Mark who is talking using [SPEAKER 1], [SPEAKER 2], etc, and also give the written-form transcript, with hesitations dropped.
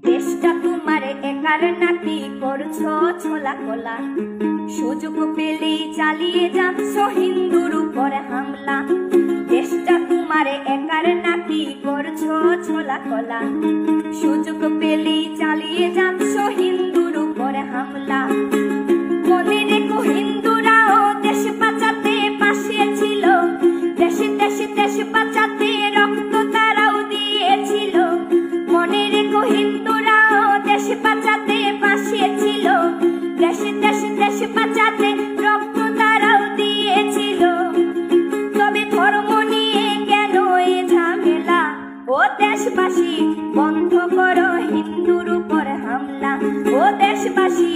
[SPEAKER 1] দেশটা তোমার একার নাকি করছো ছোলা কোলা, সুযোগ পেলেই চালিয়ে যাচ্ছ হিন্দুর উপর হামলা। দেশটা তোমার একার নাকি করছো ছোলা কোলা, সুযোগ পেলেই চালিয়ে যাচ্ছ হিন্দুর উপর হামলা। মনে রেখো হিন্দুরাও দেশ বাঁচাতে পাশে ছিল, দেশে দেশে দেশ বাঁচাতে রক্ত তারাও দিয়েছিল। মনে রেখো হিন্দুরাও দেশ বাঁচাতে পাশে ছিল, দেশে দেশে দেশ বাঁচাতে রক্ত তারাও দিয়েছিল। তবে ধর্ম নিয়ে কেন এ ঝামেলা? ও দেশবাসী বন্ধ করো হিন্দুর উপর হামলা, ও দেশবাসী